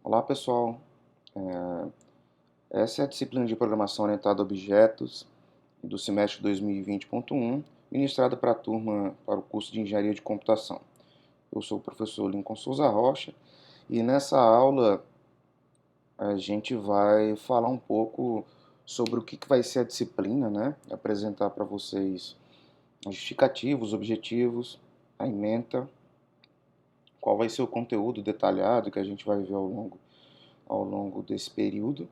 Olá pessoal, É, essa é a disciplina de Programação Orientada a Objetos do semestre 2020.1, ministrada para a turma para o curso de Engenharia de Computação. Eu sou o professor Lincoln Souza Rocha e nessa aula a gente vai falar um pouco sobre o que vai ser a disciplina, né? Apresentar para vocês os justificativos, os objetivos, a ementa, qual vai ser o conteúdo detalhado que a gente vai ver ao longo desse período.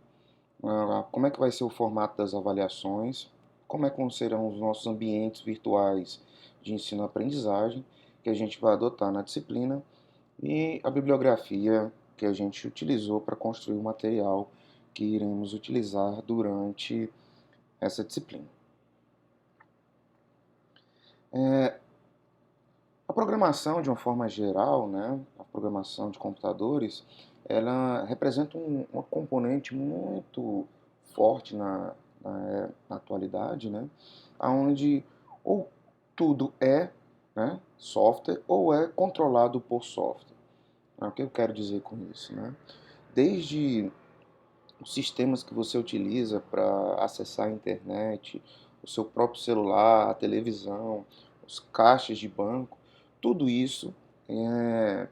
Como é que vai ser o formato das avaliações, como é que serão os nossos ambientes virtuais de ensino-aprendizagem que a gente vai adotar na disciplina e a bibliografia que a gente utilizou para construir o material que iremos utilizar durante essa disciplina. A programação, de uma forma geral, né, a programação de computadores, ela representa uma componente muito forte na atualidade, né, onde ou tudo é, né, software ou é controlado por software. O que eu quero dizer com isso? Né? Desde os sistemas que você utiliza para acessar a internet, o seu próprio celular, a televisão, os caixas de banco, tudo isso é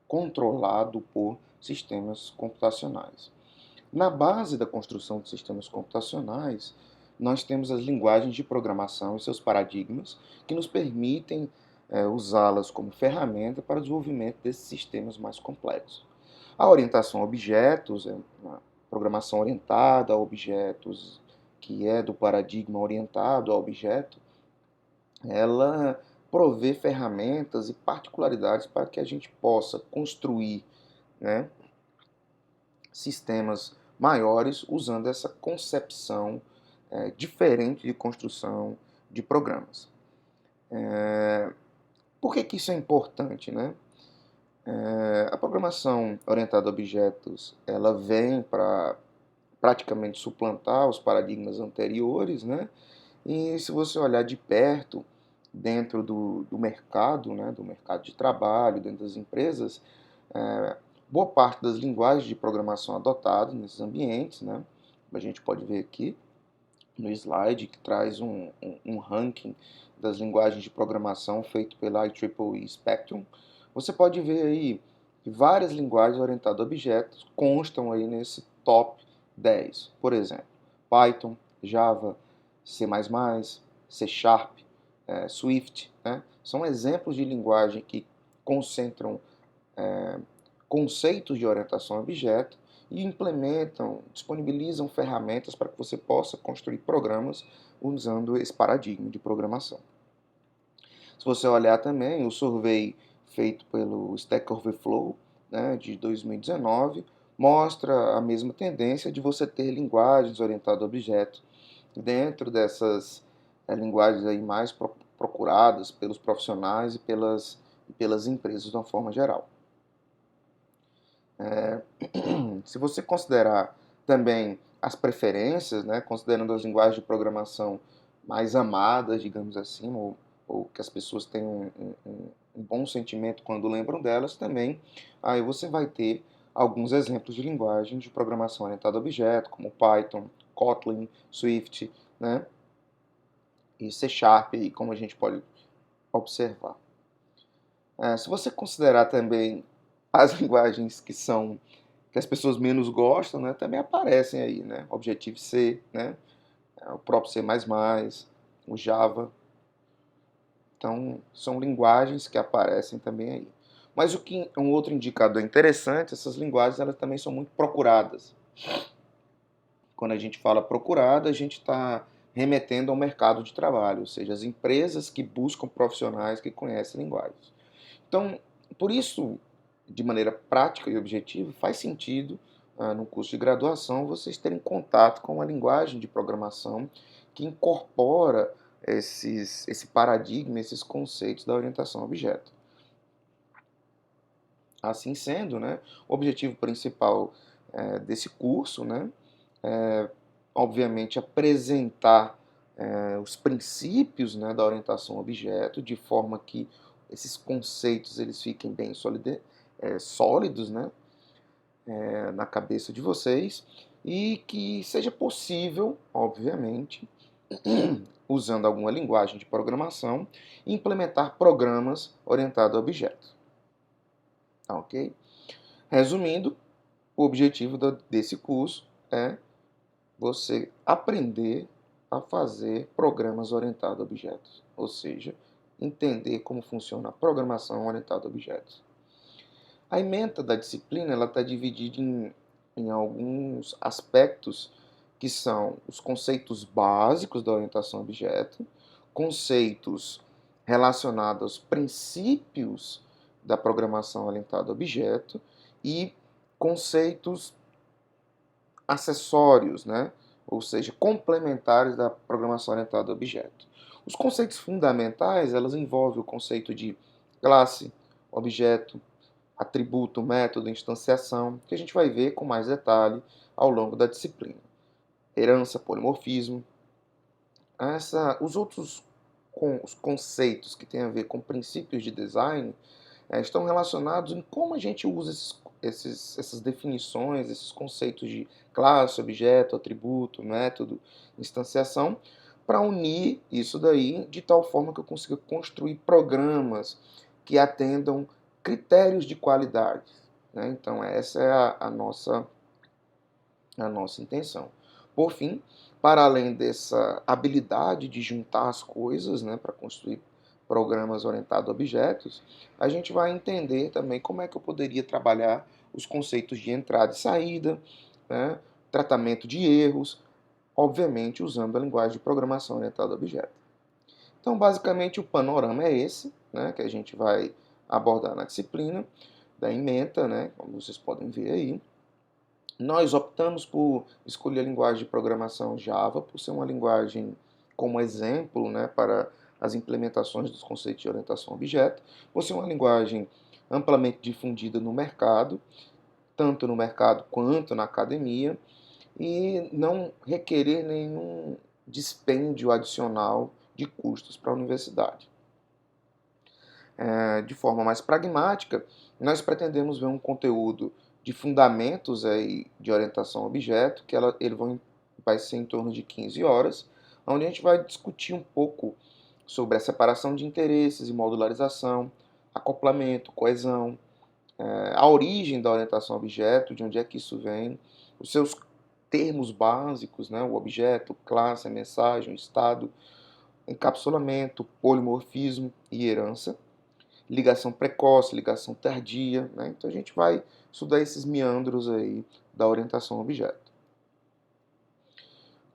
controlado por sistemas computacionais. Na base da construção de sistemas computacionais, nós temos as linguagens de programação e seus paradigmas que nos permitem usá-las como ferramenta para o desenvolvimento desses sistemas mais complexos. A orientação a objetos, uma programação orientada a objetos, que é do paradigma orientado a objeto, ela provê ferramentas e particularidades para que a gente possa construir, né, sistemas maiores usando essa concepção diferente de construção de programas. Por que isso é importante, né? A programação orientada a objetos, ela vem para praticamente suplantar os paradigmas anteriores, né? E se você olhar de perto, dentro do mercado, né, do mercado de trabalho, dentro das empresas, é, boa parte das linguagens de programação adotadas nesses ambientes, né, a gente pode ver aqui no slide que traz um ranking das linguagens de programação feito pela IEEE Spectrum. Você pode ver aí que várias linguagens orientadas a objetos constam aí nesse top 10. Por exemplo, Python, Java, C++, C Sharp, Swift, né? São exemplos de linguagem que concentram conceitos de orientação a objeto e implementam, disponibilizam ferramentas para que você possa construir programas usando esse paradigma de programação. Se você olhar também o survey feito pelo Stack Overflow, né, de 2019, mostra a mesma tendência de você ter linguagens orientadas a objetos dentro dessas linguagens aí mais procuradas pelos profissionais e pelas empresas de uma forma geral. Se você considerar também as preferências, né, considerando as linguagens de programação mais amadas, digamos assim, ou que as pessoas têm um bom sentimento quando lembram delas, também aí você vai ter alguns exemplos de linguagem de programação orientada a objeto, como Python, Kotlin, Swift, né, e C Sharp, aí, como a gente pode observar. Se você considerar também as linguagens que as pessoas menos gostam, né, também aparecem aí, né? Objective-C, né? O próprio C++, o Java. Então, são linguagens que aparecem também aí. Mas um outro indicador interessante, essas linguagens elas também são muito procuradas. Quando a gente fala procurada, a gente está remetendo ao mercado de trabalho, ou seja, as empresas que buscam profissionais que conhecem linguagens. Então, por isso, de maneira prática e objetiva, faz sentido, no curso de graduação, vocês terem contato com uma linguagem de programação que incorpora esse paradigma, esses conceitos da orientação a objeto. Assim sendo, né, o objetivo principal desse curso, né, é, obviamente, apresentar os princípios, né, da orientação a objeto, de forma que esses conceitos eles fiquem bem sólidos, né, na cabeça de vocês e que seja possível, obviamente, usando alguma linguagem de programação, implementar programas orientados a objetos. Tá, ok? Resumindo, o objetivo desse curso é você aprender a fazer programas orientados a objetos, ou seja, entender como funciona a programação orientada a objetos. A ementa da disciplina está dividida em alguns aspectos que são os conceitos básicos da orientação a objeto, conceitos relacionados aos princípios da programação orientada a objeto e conceitos acessórios, né? Ou seja, complementares da programação orientada a objeto. Os conceitos fundamentais, elas envolvem o conceito de classe, objeto, atributo, método, instanciação, que a gente vai ver com mais detalhe ao longo da disciplina. Herança, polimorfismo. Os outros os conceitos que têm a ver com princípios de design estão relacionados em como a gente usa essas definições, esses conceitos de classe, objeto, atributo, método, instanciação, para unir isso daí de tal forma que eu consiga construir programas que atendam critérios de qualidade. Né? Então, essa é a nossa intenção. Por fim, para além dessa habilidade de juntar as coisas, né, para construir programas orientados a objetos, a gente vai entender também como é que eu poderia trabalhar os conceitos de entrada e saída, né, tratamento de erros, obviamente usando a linguagem de programação orientada a objetos. Então, basicamente, o panorama é esse, né, que a gente vai abordar na disciplina da ementa, né, como vocês podem ver aí. Nós optamos por escolher a linguagem de programação Java, por ser uma linguagem como exemplo, né, para as implementações dos conceitos de orientação a objeto, por ser uma linguagem amplamente difundida no mercado, tanto no mercado quanto na academia, e não requerer nenhum dispêndio adicional de custos para a universidade. De forma mais pragmática, nós pretendemos ver um conteúdo de fundamentos aí de orientação a objeto, que vai ser em torno de 15 horas, onde a gente vai discutir um pouco sobre a separação de interesses e modularização, acoplamento, coesão, a origem da orientação a objeto, de onde é que isso vem, os seus termos básicos, né, o objeto, classe, a mensagem, o estado, encapsulamento, polimorfismo e herança, ligação precoce, ligação tardia, né? Então a gente vai estudar esses meandros aí da orientação a objeto.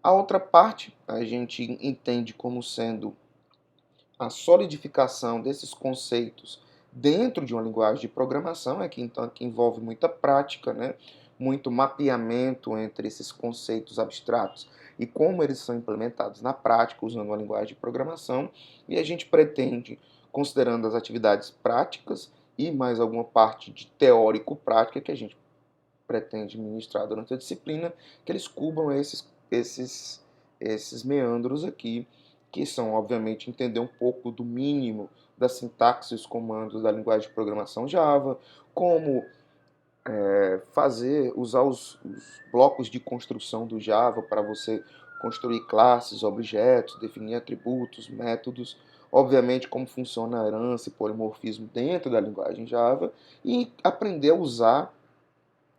A outra parte a gente entende como sendo a solidificação desses conceitos dentro de uma linguagem de programação, então que envolve muita prática, né? Muito mapeamento entre esses conceitos abstratos e como eles são implementados na prática usando uma linguagem de programação, e a gente pretende, considerando as atividades práticas e mais alguma parte de teórico-prática que a gente pretende ministrar durante a disciplina, que eles cubram esses meandros aqui, que são, obviamente, entender um pouco do mínimo da sintaxe e os comandos da linguagem de programação Java, como usar os blocos de construção do Java para você construir classes, objetos, definir atributos, métodos, obviamente como funciona a herança e polimorfismo dentro da linguagem Java, e aprender a usar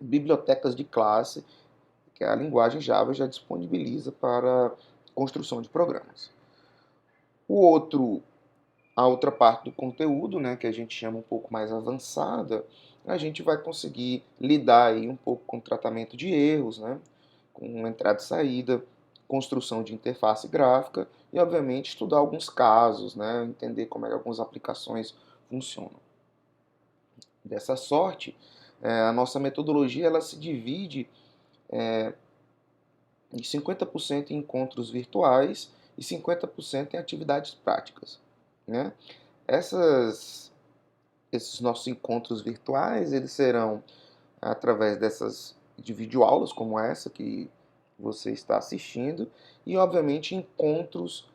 bibliotecas de classe que a linguagem Java já disponibiliza para construção de programas. A outra parte do conteúdo, né, que a gente chama um pouco mais avançada, a gente vai conseguir lidar aí um pouco com o tratamento de erros, né, com entrada e saída, construção de interface gráfica e, obviamente, estudar alguns casos, né, entender como é que algumas aplicações funcionam. Dessa sorte, a nossa metodologia ela se divide em 50% em encontros virtuais e 50% em atividades práticas, né? Esses nossos encontros virtuais, eles serão através de videoaulas como essa que você está assistindo e, obviamente, encontros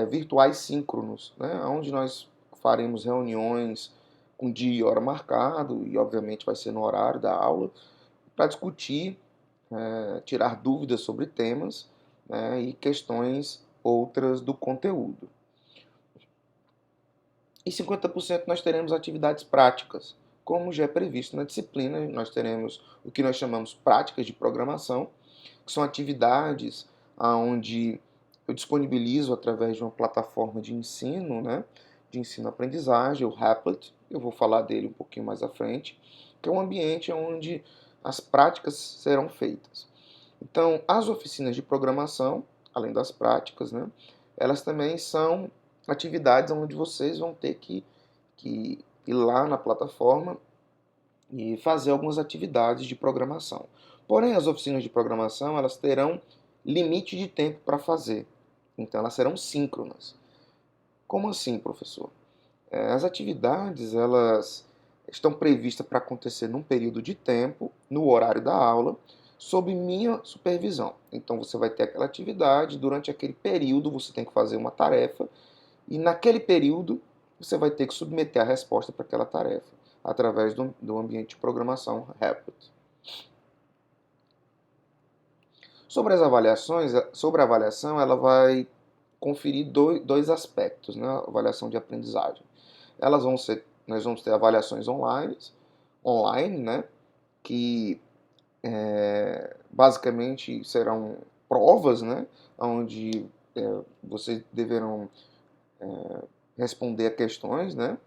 virtuais síncronos, né? Onde nós faremos reuniões com dia e hora marcado e, obviamente, vai ser no horário da aula, para discutir, tirar dúvidas sobre temas, né, e questões outras do conteúdo. E 50% nós teremos atividades práticas, como já é previsto na disciplina. Nós teremos o que nós chamamos práticas de programação, que são atividades onde eu disponibilizo através de uma plataforma de ensino, né, de ensino-aprendizagem, o Rapplet. Eu vou falar dele um pouquinho mais à frente, que é um ambiente onde as práticas serão feitas. Então, as oficinas de programação, além das práticas, né, elas também são atividades onde vocês vão ter que ir lá na plataforma e fazer algumas atividades de programação. Porém, as oficinas de programação, elas terão limite de tempo para fazer. Então, elas serão síncronas. Como assim, professor? As atividades, elas estão previstas para acontecer num período de tempo, no horário da aula, sob minha supervisão. Então, você vai ter aquela atividade, durante aquele período você tem que fazer uma tarefa, e naquele período você vai ter que submeter a resposta para aquela tarefa, através do ambiente de programação Rapplet. Sobre as avaliações, sobre a avaliação, ela vai conferir dois aspectos, né? A avaliação de aprendizagem. Nós vamos ter avaliações online, né? Que basicamente serão provas, né? Onde vocês deverão responder a questões, né?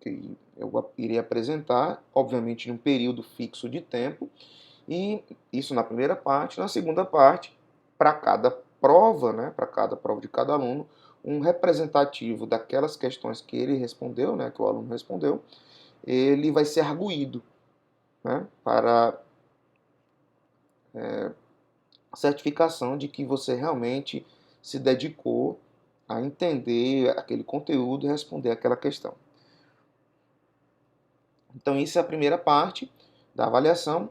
Que eu irei apresentar, obviamente, em um período fixo de tempo. E isso na primeira parte. Na segunda parte, para cada prova, né, para cada prova de cada aluno, um representativo daquelas questões que ele respondeu, né, que o aluno respondeu, ele vai ser arguído, né, para certificação de que você realmente se dedicou a entender aquele conteúdo e responder aquela questão. Então, isso é a primeira parte da avaliação.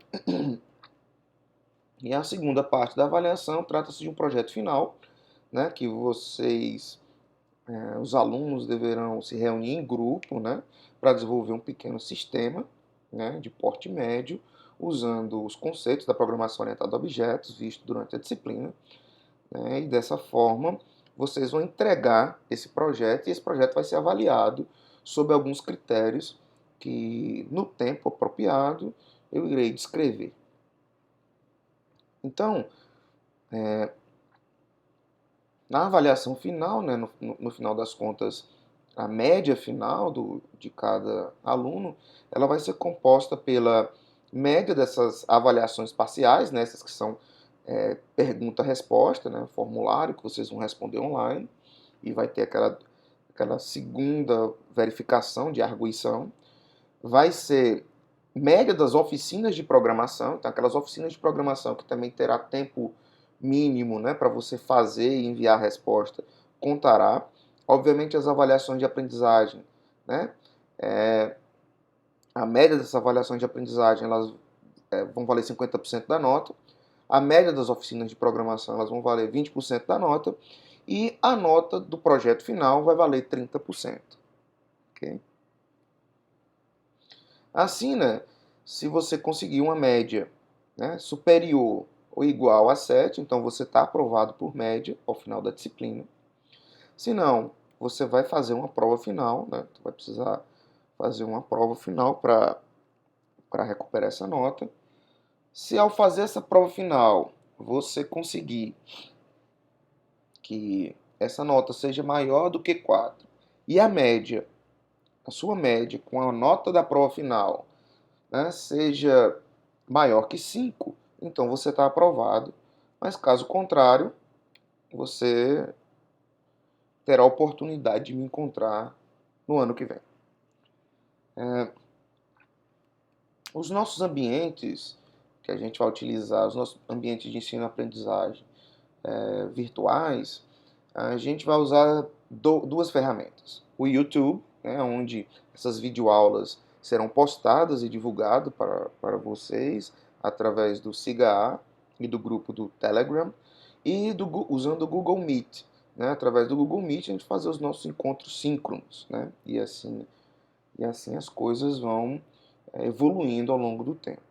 E a segunda parte da avaliação trata-se de um projeto final, né, que os alunos deverão se reunir em grupo, né, para desenvolver um pequeno sistema, né, de porte médio, usando os conceitos da programação orientada a objetos vistos durante a disciplina, né, e dessa forma vocês vão entregar esse projeto, e esse projeto vai ser avaliado sob alguns critérios que, no tempo apropriado, eu irei descrever. Então, na avaliação final, né, no final das contas, a média final de cada aluno, ela vai ser composta pela média dessas avaliações parciais, né, essas que são pergunta-resposta, né, formulário que vocês vão responder online, e vai ter aquela segunda verificação de arguição. Vai ser média das oficinas de programação, então aquelas oficinas de programação que também terá tempo mínimo, né, para você fazer e enviar a resposta, contará. Obviamente as avaliações de aprendizagem, né, a média dessas avaliações de aprendizagem, elas vão valer 50% da nota. A média das oficinas de programação, elas vão valer 20% da nota. E a nota do projeto final vai valer 30%. Okay? Assim, né, se você conseguir uma média, né, superior ou igual a 7, então você está aprovado por média ao final da disciplina. Se não, você vai fazer uma prova final, né, vai precisar fazer uma prova final para recuperar essa nota. Se ao fazer essa prova final você conseguir que essa nota seja maior do que 4 e a média, a sua média com a nota da prova final, né, seja maior que 5, então você está aprovado. Mas caso contrário, você terá a oportunidade de me encontrar no ano que vem. Os nossos ambientes que a gente vai utilizar, os nossos ambientes de ensino e aprendizagem virtuais, a gente vai usar duas ferramentas. O YouTube, né, onde essas videoaulas serão postadas e divulgadas para vocês através do SIGA e do grupo do Telegram, e usando o Google Meet. Né, através do Google Meet a gente fazer os nossos encontros síncronos, né, e assim as coisas vão evoluindo ao longo do tempo.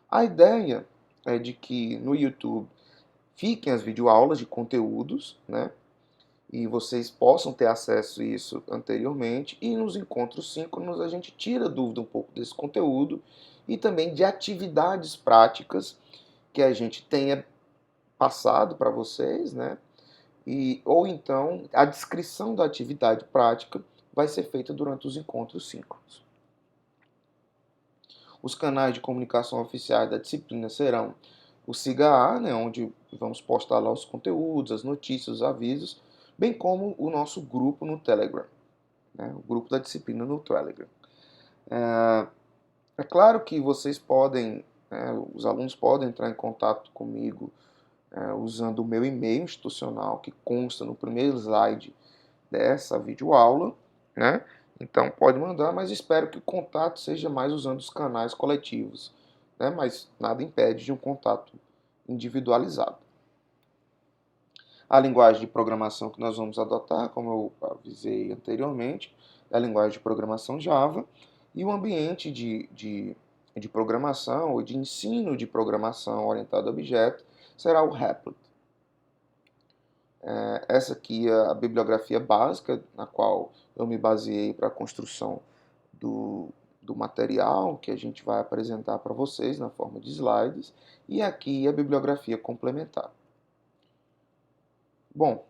A ideia é de que no YouTube fiquem as videoaulas de conteúdos, né? E vocês possam ter acesso a isso anteriormente. E nos encontros síncronos a gente tira dúvida um pouco desse conteúdo e também de atividades práticas que a gente tenha passado para vocês, né? Ou então a descrição da atividade prática vai ser feita durante os encontros síncronos. Os canais de comunicação oficiais da disciplina serão o SIGA-A, né, onde vamos postar lá os conteúdos, as notícias, os avisos, bem como o nosso grupo no Telegram, né, o grupo da disciplina no Telegram. É claro que vocês podem, os alunos podem entrar em contato comigo usando o meu e-mail institucional, que consta no primeiro slide dessa videoaula, né? Então pode mandar, mas espero que o contato seja mais usando os canais coletivos, né? Mas nada impede de um contato individualizado. A linguagem de programação que nós vamos adotar, como eu avisei anteriormente, é a linguagem de programação Java, e o ambiente de programação ou de ensino de programação orientado a objeto será o Replit. Essa aqui é a bibliografia básica na qual eu me baseei para a construção do material que a gente vai apresentar para vocês na forma de slides, e aqui a bibliografia complementar. Bom,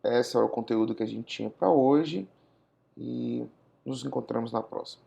esse era o conteúdo que a gente tinha para hoje e nos encontramos na próxima.